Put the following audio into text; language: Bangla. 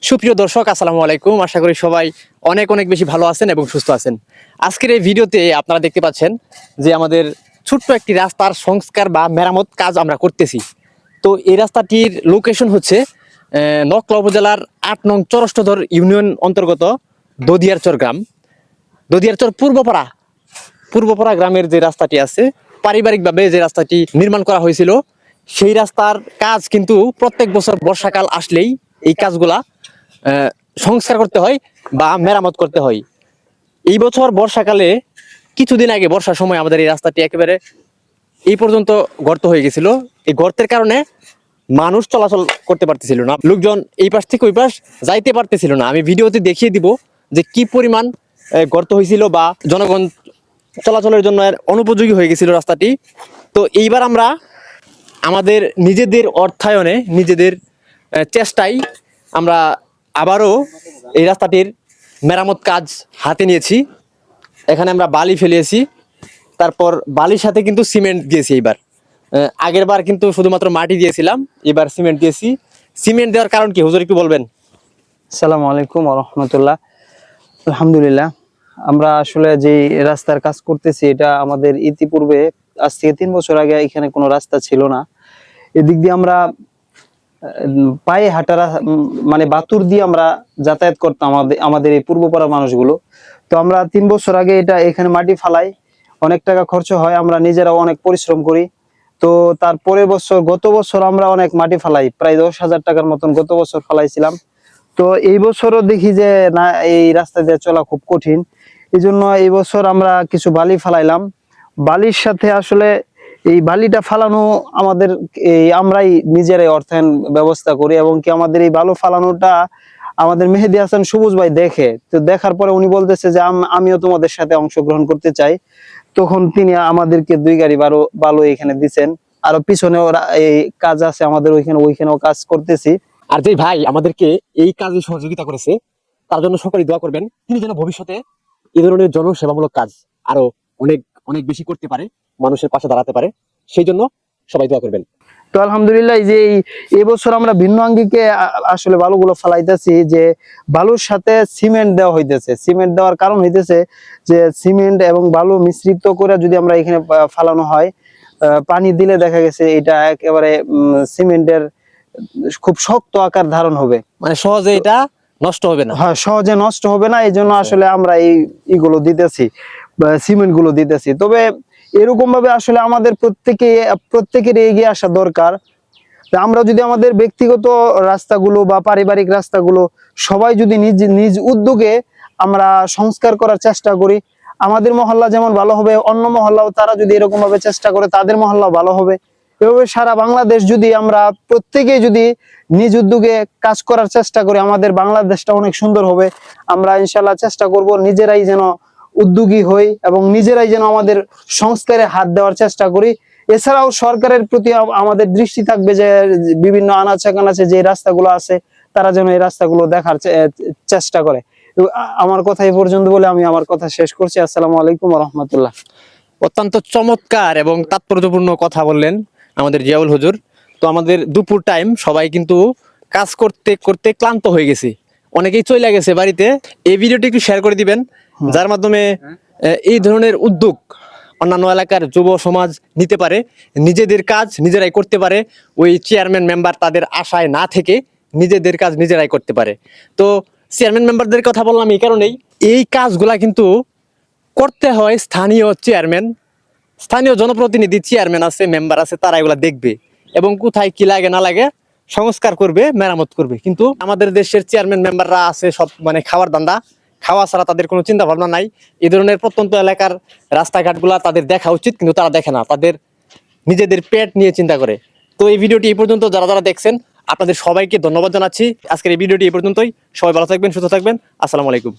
সুপ্রিয় দর্শক, আসসালামু আলাইকুম। আশা করি সবাই অনেক অনেক বেশি ভালো আছেন এবং সুস্থ আছেন। আজকের এই ভিডিওতে আপনারা দেখতে পাচ্ছেন যে আমাদের ছোট্ট একটি রাস্তার সংস্কার বা মেরামত কাজ আমরা করতেছি। তো এই রাস্তাটির লোকেশন হচ্ছে নকলা উপজেলার ৮ নং চরষ্টধর ইউনিয়ন অন্তর্গত দদিয়ারচর গ্রাম। দদিয়ারচর পূর্বপাড়া গ্রামের যে রাস্তাটি আছে, পারিবারিকভাবে যে রাস্তাটি নির্মাণ করা হয়েছিল, সেই রাস্তার কাজ কিন্তু প্রত্যেক বছর বর্ষাকাল আসলেই এই কাজগুলা সংস্কার করতে হয় বা মেরামত করতে হয়। এই বছর বর্ষাকালে কিছুদিন আগে বর্ষার সময় আমাদের এই রাস্তাটি একেবারে এই পর্যন্ত গর্ত হয়ে গেছিল। এই গর্তের কারণে মানুষ চলাচল করতে পারতেছিল না, লোকজন এই পাশ থেকে ওই পাশ যাইতে পারতেছিল না। আমি ভিডিওতে দেখিয়ে দিব যে কি পরিমাণ গর্ত হয়েছিল বা জনগণ চলাচলের জন্য অনুপযোগী হয়ে গেছিল রাস্তাটি। তো এইবার আমরা আমাদের নিজেদের অর্থায়নে, নিজেদের চেষ্টায় আমরা আবারও এই রাস্তাটির মেরামত কাজ হাতে নিয়েছি। এখানে আমরা বালি ফেলিয়েছি, তারপর বালির সাথে কিন্তু সিমেন্ট দিয়েছি। এইবার আগের বার কিন্তু শুধুমাত্র মাটি দিয়েছিলাম, এবার সিমেন্ট দিয়েছি। সিমেন্ট দেওয়ার কারণ কি হুজুর একটু বলবেন? আসসালামু আলাইকুম ওয়া রাহমাতুল্লাহ। আলহামদুলিল্লাহ, আমরা আসলে যে রাস্তার কাজ করতেছি এটা আমাদের ইতিপূর্বে আজ থেকে 3 বছর আগে এখানে কোনো রাস্তা ছিল না। এদিক দিয়ে আমরা পায়ে হাঁটারা মানে বাতুর দিয়ে আমরা যাতায়াত করতাম আমাদের এই পূর্বপাড়া মানুষগুলো। তো আমরা 3 বছর আগে এখানে মাটি ফালাই, অনেক টাকা খরচ হয়, আমরা নিজেরাও অনেক পরিশ্রম করি। তো তারপরের বছর, গত বছর আমরা অনেক মাটি ফালাই, প্রায় 10,000 টাকার মতন গত বছর ফালাইছিলাম। তো এই বছরও দেখি যে না, এই রাস্তা দিয়ে চলা খুব কঠিন। এই জন্য এই বছর আমরা কিছু বালি ফালাইলাম। বালির সাথে আসলে এই বালিটা ফালানো আমাদের আমরাই নিজেরাই অর্থায়ন ব্যবস্থা করি, এবং কি আমাদের এই বালু ফালানোটা আমাদের মেহেদী হাসান সবুজ ভাই দেখে, তো দেখার পরে উনি বলতেছে যে আমিও তোমাদের সাথে অংশগ্রহণ করতে চাই। তখন তিনি আমাদেরকে 2 গাড়ি বালু এখানে দিচ্ছেন। আরো পিছনেও এই কাজ আছে আমাদের, ওইখানেও কাজ করতেছি। আর যে ভাই আমাদেরকে এই কাজে সহযোগিতা করেছে, তার জন্য সকলেই দোয়া করবেন। তিনি যেন ভবিষ্যতে এই ধরনের জনসেবামূলক কাজ আরো অনেক অনেক বেশি করতে পারে, মানুষের পাশে দাঁড়াতে পারে। সেই জন্য সবাই দোয়া করবেন। তো আলহামদুলিল্লাহ, যে এই বছর আমরা ভিন্ন আঙ্গিকে আসলে বালুগুলো ফালাইতেছি, যে বালুর সাথে সিমেন্ট দেওয়া হইতেছে। সিমেন্ট দেওয়ার কারণ হইতেছে যে সিমেন্ট এবং বালু মিশ্রিত করে যদি আমরা এখানে ফালানো হয়, পানি দিলে দেখা গেছে এটা একেবারে সিমেন্টের খুব শক্ত আকার ধারণ হবে, মানে সহজে এটা নষ্ট হবে না। হ্যাঁ, সহজে নষ্ট হবে না। এই জন্য আসলে আমরা এইগুলো দিতেছি, সিমেন্ট গুলো দিতেছি। তবে এরকম ভাবে আসলে আমাদের প্রত্যেকের এগিয়ে আসা দরকার। আমরা যদি আমাদের ব্যক্তিগত রাস্তাগুলো বা পারিবারিক রাস্তাগুলো সবাই যদি নিজ নিজ উদ্যোগে আমরা সংস্কার করার চেষ্টা করি, আমাদের মহল্লা যেমন ভালো হবে, অন্য মহল্লাও তারা যদি এরকম ভাবে চেষ্টা করে, তাদের মহল্লা ভালো হবে। এভাবে সারা বাংলাদেশ যদি আমরা প্রত্যেকেই যদি নিজ উদ্যোগে কাজ করার চেষ্টা করি, আমাদের বাংলাদেশটা অনেক সুন্দর হবে। আমরা ইনশাল্লাহ চেষ্টা করব নিজেরাই যেন উদ্যোগী হই এবং নিজেরাই যেন আমাদের সংস্কারে হাত দেওয়ার চেষ্টা করি। এছাড়াও সরকারের প্রতি আমাদের দৃষ্টি থাকবে যে বিভিন্ন আনাচে কানাচে যে রাস্তাগুলো আছে, তারা যেন এই রাস্তাগুলো দেখার চেষ্টা করে। আমার কথা এই পর্যন্ত বলে আমি আমার কথা শেষ করছি। আসসালামু আলাইকুম ওয়া রাহমাতুল্লাহ। অত্যন্ত চমৎকার এবং তাৎপর্যপূর্ণ কথা বললেন আমাদের জিয়াউল হুজুর। তো আমাদের দুপুর টাইম, সবাই কিন্তু কাজ করতে করতে ক্লান্ত হয়ে গেছে, অনেকেই চলে গেছে বাড়িতে। এই ভিডিওটি একটু শেয়ার করে দিবেন, যার মাধ্যমে এই ধরনের উদ্যোগ অন্যান্য এলাকার যুব সমাজ নিতে পারে, নিজেদের কাজ নিজেরাই করতে পারে। ওই চেয়ারম্যান মেম্বার তাদের আশায় না থেকে নিজেদের কাজ নিজেরাই করতে পারে। তো চেয়ারম্যান মেম্বারদের কথা বললাম এই কারণেই, এই কাজগুলা কিন্তু করতে হয় স্থানীয় চেয়ারম্যান, স্থানীয় জনপ্রতিনিধি, চেয়ারম্যান আছে, মেম্বার আছে, তারা এগুলা দেখবে এবং কোথায় কি লাগে না লাগে সংস্কার করবে, মেরামত করবে। কিন্তু আমাদের দেশের চেয়ারম্যান মেম্বাররা আছে সব মানে খাওয়ার দান্দা, খাওয়া ছাড়া তাদের কোনো চিন্তা ভাবনা নাই। এই ধরনের প্রত্যন্ত এলাকার রাস্তাঘাটগুলা তাদের দেখা উচিত, কিন্তু তারা দেখে না, তাদের নিজেদের পেট নিয়ে চিন্তা করে। তো এই ভিডিওটি এই পর্যন্ত যারা যারা দেখছেন, আপনাদের সবাইকে ধন্যবাদ জানাচ্ছি। আজকের এই ভিডিওটি এই পর্যন্তই। সবাই ভালো থাকবেন, সুস্থ থাকবেন। আসসালামু আলাইকুম।